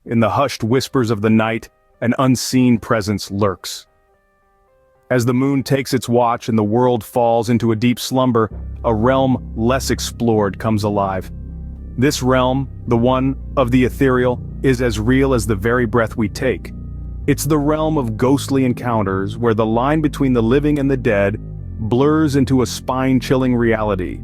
in the hushed whispers of the night, an unseen presence lurks. As the moon takes its watch and the world falls into a deep slumber, a realm less explored comes alive. This realm, the one of the ethereal, is as real as the very breath we take. It's the realm of ghostly encounters where the line between the living and the dead blurs into a spine-chilling reality.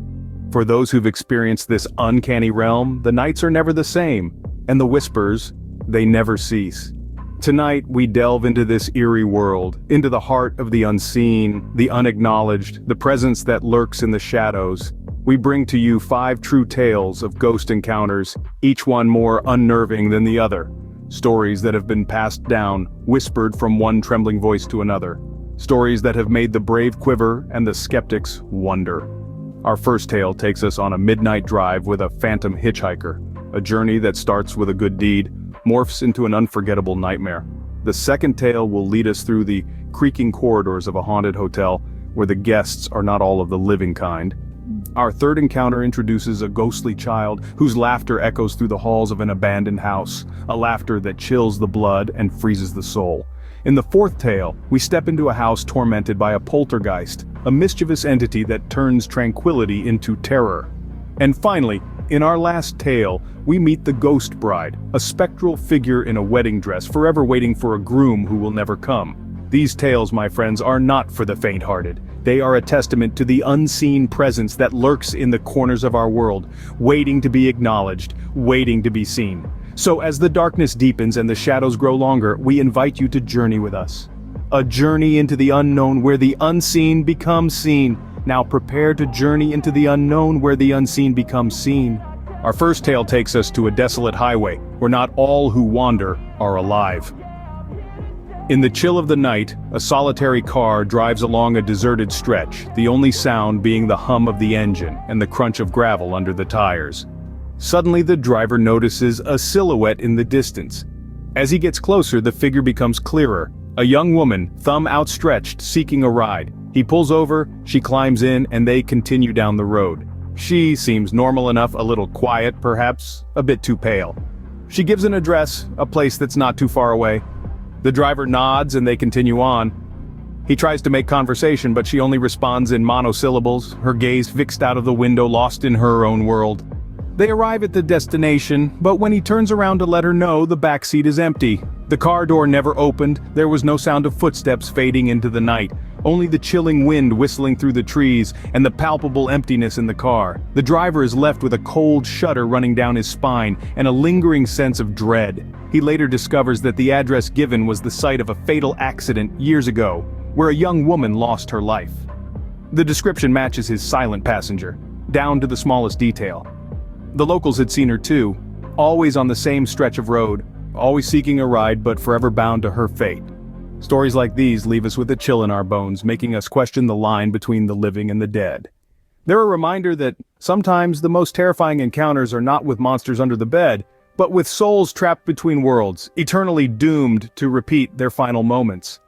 For those who've experienced this uncanny realm, the nights are never the same, and the whispers, they never cease. Tonight, we delve into this eerie world, into the heart of the unseen, the unacknowledged, the presence that lurks in the shadows. We bring to you 5 true tales of ghost encounters, each one more unnerving than the other. Stories that have been passed down, whispered from one trembling voice to another. Stories that have made the brave quiver and the skeptics wonder. Our first tale takes us on a midnight drive with a phantom hitchhiker, a journey that starts with a good deed, morphs into an unforgettable nightmare. The second tale will lead us through the creaking corridors of a haunted hotel, where the guests are not all of the living kind. Our third encounter introduces a ghostly child whose laughter echoes through the halls of an abandoned house, a laughter that chills the blood and freezes the soul. In the fourth tale, we step into a house tormented by a poltergeist, a mischievous entity that turns tranquility into terror. And finally, in our last tale, we meet the Ghost Bride, a spectral figure in a wedding dress forever waiting for a groom who will never come. These tales, my friends, are not for the faint-hearted. They are a testament to the unseen presence that lurks in the corners of our world, waiting to be acknowledged, waiting to be seen. So as the darkness deepens and the shadows grow longer, we invite you to journey with us. A journey into the unknown where the unseen becomes seen. Now prepare to journey into the unknown where the unseen becomes seen. Our first tale takes us to a desolate highway, where not all who wander are alive. In the chill of the night, a solitary car drives along a deserted stretch, the only sound being the hum of the engine and the crunch of gravel under the tires. Suddenly the driver notices a silhouette in the distance. As he gets closer, the figure becomes clearer. A young woman, thumb outstretched, seeking a ride. He pulls over, she climbs in, and they continue down the road. She seems normal enough, a little quiet perhaps, a bit too pale. She gives an address, a place that's not too far away. The driver nods and they continue on. He tries to make conversation, but she only responds in monosyllables, her gaze fixed out of the window, lost in her own world. They arrive at the destination, but when he turns around to let her know, the back seat is empty. The car door never opened, there was no sound of footsteps fading into the night, only the chilling wind whistling through the trees and the palpable emptiness in the car. The driver is left with a cold shudder running down his spine and a lingering sense of dread. He later discovers that the address given was the site of a fatal accident years ago, where a young woman lost her life. The description matches his silent passenger, down to the smallest detail. The locals had seen her too, always on the same stretch of road, always seeking a ride but forever bound to her fate. Stories like these leave us with a chill in our bones, making us question the line between the living and the dead. They're a reminder that sometimes the most terrifying encounters are not with monsters under the bed, but with souls trapped between worlds, eternally doomed to repeat their final moments.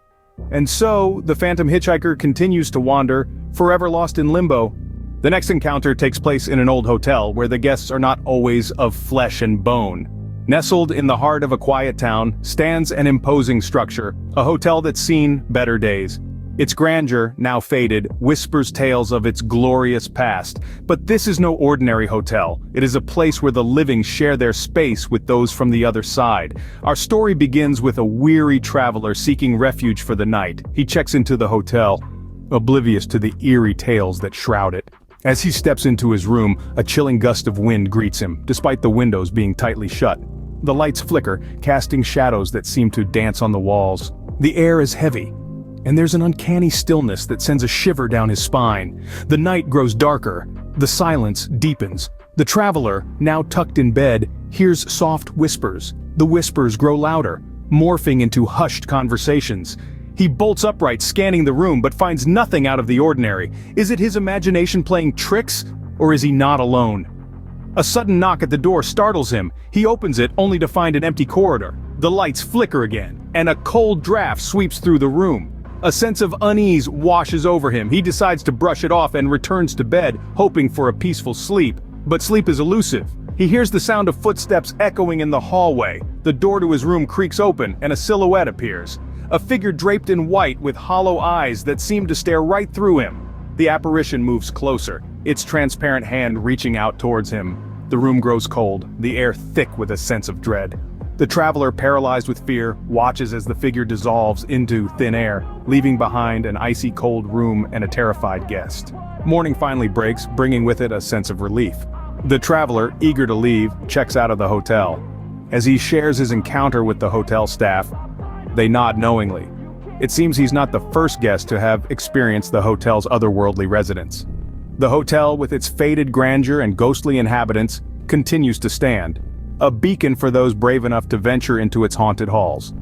And so, the phantom hitchhiker continues to wander, forever lost in limbo. The next encounter takes place in an old hotel where the guests are not always of flesh and bone. Nestled in the heart of a quiet town stands an imposing structure, a hotel that's seen better days. Its grandeur, now faded, whispers tales of its glorious past. But this is no ordinary hotel. It is a place where the living share their space with those from the other side. Our story begins with a weary traveler seeking refuge for the night. He checks into the hotel, oblivious to the eerie tales that shroud it. As he steps into his room, a chilling gust of wind greets him, despite the windows being tightly shut. The lights flicker, casting shadows that seem to dance on the walls. The air is heavy, and there's an uncanny stillness that sends a shiver down his spine. The night grows darker, the silence deepens. The traveler, now tucked in bed, hears soft whispers. The whispers grow louder, morphing into hushed conversations. He bolts upright, scanning the room, but finds nothing out of the ordinary. Is it his imagination playing tricks, or is he not alone? A sudden knock at the door startles him. He opens it, only to find an empty corridor. The lights flicker again, and a cold draft sweeps through the room. A sense of unease washes over him. He decides to brush it off and returns to bed, hoping for a peaceful sleep. But sleep is elusive. He hears the sound of footsteps echoing in the hallway. The door to his room creaks open and a silhouette appears. A figure draped in white with hollow eyes that seem to stare right through him. The apparition moves closer, its transparent hand reaching out towards him. The room grows cold, the air thick with a sense of dread. The traveler, paralyzed with fear, watches as the figure dissolves into thin air, leaving behind an icy cold room and a terrified guest. Morning finally breaks, bringing with it a sense of relief. The traveler, eager to leave, checks out of the hotel. As he shares his encounter with the hotel staff, they nod knowingly. It seems he's not the first guest to have experienced the hotel's otherworldly residence. The hotel, with its faded grandeur and ghostly inhabitants, continues to stand, a beacon for those brave enough to venture into its haunted halls.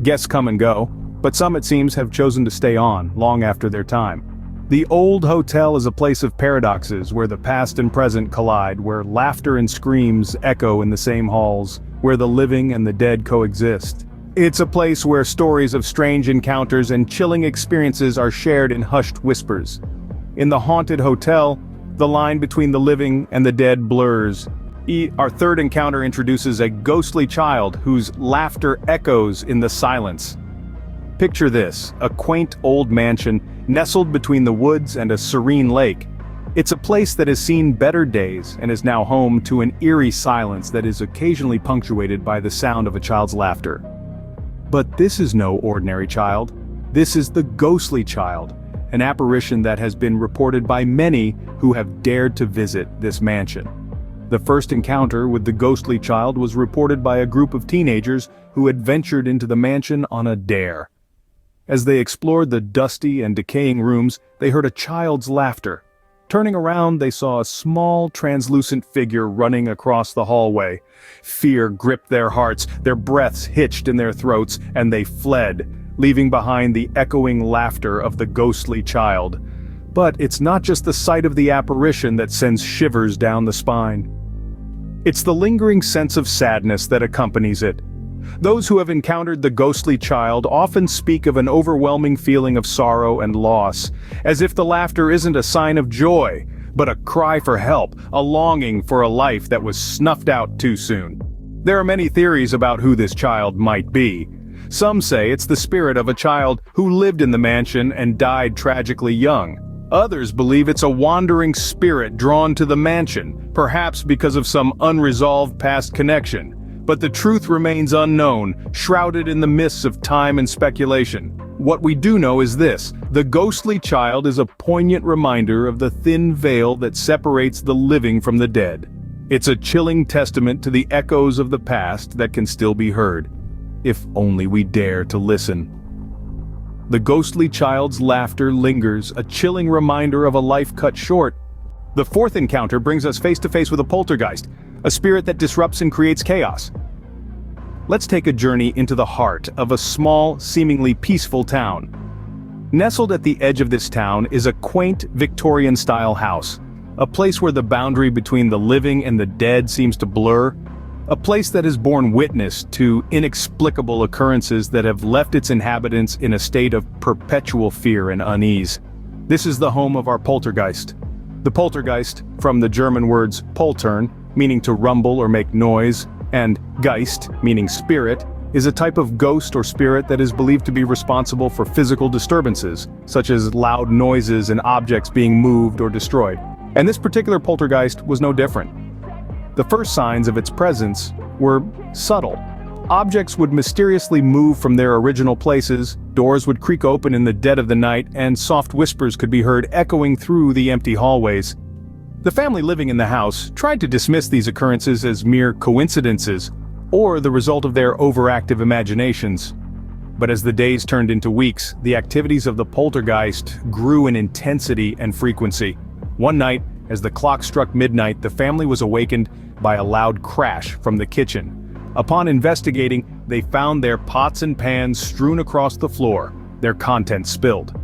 Guests come and go, but some, it seems, have chosen to stay on long after their time. The old hotel is a place of paradoxes where the past and present collide, where laughter and screams echo in the same halls, where the living and the dead coexist. It's a place where stories of strange encounters and chilling experiences are shared in hushed whispers. In the haunted hotel, the line between the living and the dead blurs. Our third encounter introduces a ghostly child whose laughter echoes in the silence. Picture this, a quaint old mansion nestled between the woods and a serene lake. It's a place that has seen better days and is now home to an eerie silence that is occasionally punctuated by the sound of a child's laughter. But this is no ordinary child. This is the ghostly child, an apparition that has been reported by many who have dared to visit this mansion. The first encounter with the ghostly child was reported by a group of teenagers who had ventured into the mansion on a dare. As they explored the dusty and decaying rooms, they heard a child's laughter. Turning around, they saw a small, translucent figure running across the hallway. Fear gripped their hearts, their breaths hitched in their throats, and they fled, leaving behind the echoing laughter of the ghostly child. But it's not just the sight of the apparition that sends shivers down the spine. It's the lingering sense of sadness that accompanies it. Those who have encountered the ghostly child often speak of an overwhelming feeling of sorrow and loss, as if the laughter isn't a sign of joy, but a cry for help, a longing for a life that was snuffed out too soon. There are many theories about who this child might be. Some say it's the spirit of a child who lived in the mansion and died tragically young. Others believe it's a wandering spirit drawn to the mansion, perhaps because of some unresolved past connection. But the truth remains unknown, shrouded in the mists of time and speculation. What we do know is this: the ghostly child is a poignant reminder of the thin veil that separates the living from the dead. It's a chilling testament to the echoes of the past that can still be heard, if only we dare to listen. The ghostly child's laughter lingers, a chilling reminder of a life cut short. The fourth encounter brings us face to face with a poltergeist, a spirit that disrupts and creates chaos. Let's take a journey into the heart of a small, seemingly peaceful town. Nestled at the edge of this town is a quaint Victorian-style house, a place where the boundary between the living and the dead seems to blur, a place that has borne witness to inexplicable occurrences that have left its inhabitants in a state of perpetual fear and unease. This is the home of our poltergeist. The poltergeist, from the German words poltern, meaning to rumble or make noise, and Geist, meaning spirit, is a type of ghost or spirit that is believed to be responsible for physical disturbances, such as loud noises and objects being moved or destroyed. And this particular poltergeist was no different. The first signs of its presence were subtle. Objects would mysteriously move from their original places, doors would creak open in the dead of the night, and soft whispers could be heard echoing through the empty hallways. The family living in the house tried to dismiss these occurrences as mere coincidences, or the result of their overactive imaginations. But as the days turned into weeks, the activities of the poltergeist grew in intensity and frequency. One night, as the clock struck midnight, the family was awakened by a loud crash from the kitchen. Upon investigating, they found their pots and pans strewn across the floor, their contents spilled.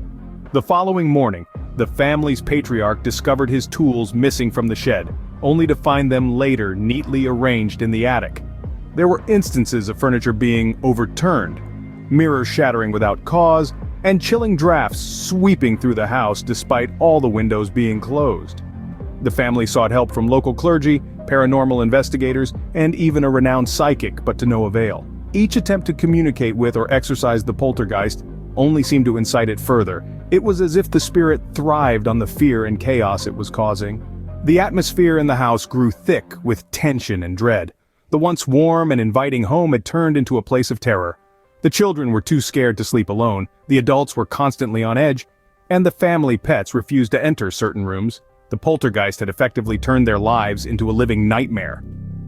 The following morning, the family's patriarch discovered his tools missing from the shed, only to find them later neatly arranged in the attic. There were instances of furniture being overturned, mirrors shattering without cause, and chilling drafts sweeping through the house despite all the windows being closed. The family sought help from local clergy, paranormal investigators, and even a renowned psychic, but to no avail. Each attempt to communicate with or exorcise the poltergeist only seemed to incite it further. It was as if the spirit thrived on the fear and chaos it was causing. The atmosphere in the house grew thick with tension and dread. The once warm and inviting home had turned into a place of terror. The children were too scared to sleep alone, the adults were constantly on edge, and the family pets refused to enter certain rooms. The poltergeist had effectively turned their lives into a living nightmare.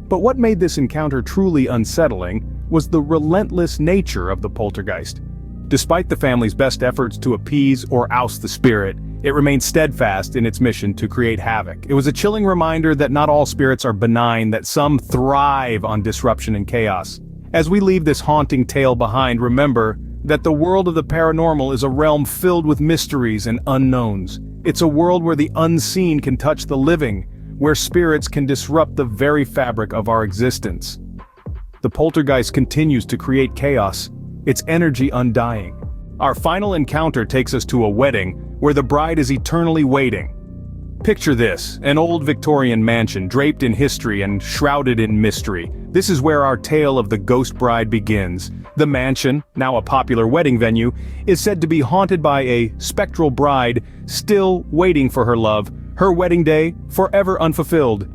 But what made this encounter truly unsettling was the relentless nature of the poltergeist. Despite the family's best efforts to appease or oust the spirit, it remained steadfast in its mission to create havoc. It was a chilling reminder that not all spirits are benign, that some thrive on disruption and chaos. As we leave this haunting tale behind, remember that the world of the paranormal is a realm filled with mysteries and unknowns. It's a world where the unseen can touch the living, where spirits can disrupt the very fabric of our existence. The poltergeist continues to create chaos, its energy undying. Our final encounter takes us to a wedding where the bride is eternally waiting. Picture this, an old Victorian mansion draped in history and shrouded in mystery. This is where our tale of the ghost bride begins. The mansion, now a popular wedding venue, is said to be haunted by a spectral bride still waiting for her love, her wedding day forever unfulfilled.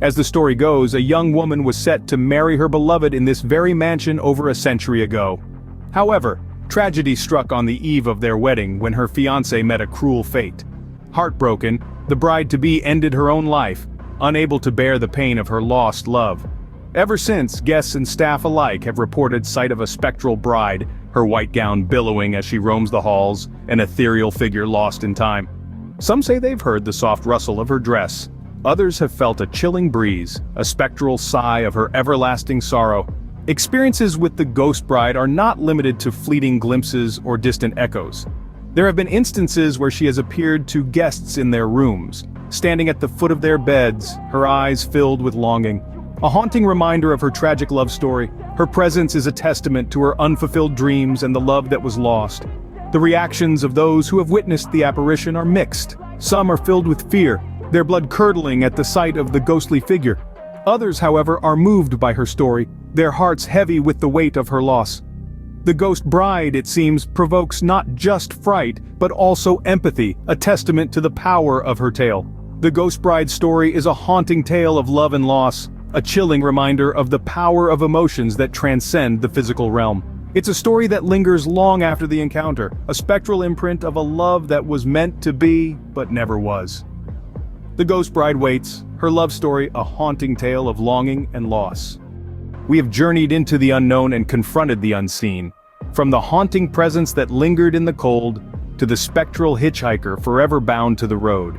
As the story goes, a young woman was set to marry her beloved in this very mansion over a century ago. However, tragedy struck on the eve of their wedding when her fiancé met a cruel fate. Heartbroken, the bride-to-be ended her own life, unable to bear the pain of her lost love. Ever since, guests and staff alike have reported sight of a spectral bride, her white gown billowing as she roams the halls, an ethereal figure lost in time. Some say they've heard the soft rustle of her dress. Others have felt a chilling breeze, a spectral sigh of her everlasting sorrow. Experiences with the ghost bride are not limited to fleeting glimpses or distant echoes. There have been instances where she has appeared to guests in their rooms, standing at the foot of their beds, her eyes filled with longing. A haunting reminder of her tragic love story, her presence is a testament to her unfulfilled dreams and the love that was lost. The reactions of those who have witnessed the apparition are mixed. Some are filled with fear, their blood curdling at the sight of the ghostly figure. Others, however, are moved by her story, their hearts heavy with the weight of her loss. The ghost bride, it seems, provokes not just fright, but also empathy, a testament to the power of her tale. The ghost bride's story is a haunting tale of love and loss, a chilling reminder of the power of emotions that transcend the physical realm. It's a story that lingers long after the encounter, a spectral imprint of a love that was meant to be, but never was. The ghost bride waits, her love story a haunting tale of longing and loss. We have journeyed into the unknown and confronted the unseen. From the haunting presence that lingered in the cold, to the spectral hitchhiker forever bound to the road.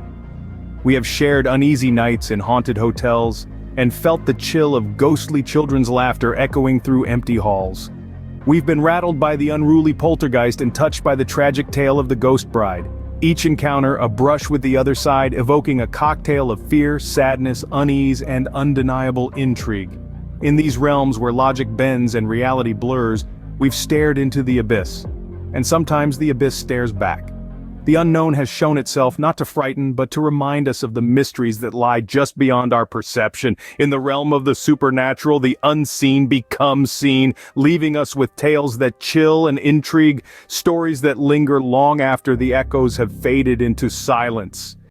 We have shared uneasy nights in haunted hotels, and felt the chill of ghostly children's laughter echoing through empty halls. We've been rattled by the unruly poltergeist and touched by the tragic tale of the ghost bride. Each encounter a brush with the other side, evoking a cocktail of fear, sadness, unease, and undeniable intrigue. In these realms where logic bends and reality blurs, we've stared into the abyss. And sometimes the abyss stares back. The unknown has shown itself not to frighten, but to remind us of the mysteries that lie just beyond our perception. In the realm of the supernatural, the unseen becomes seen, leaving us with tales that chill and intrigue, stories that linger long after the echoes have faded into silence.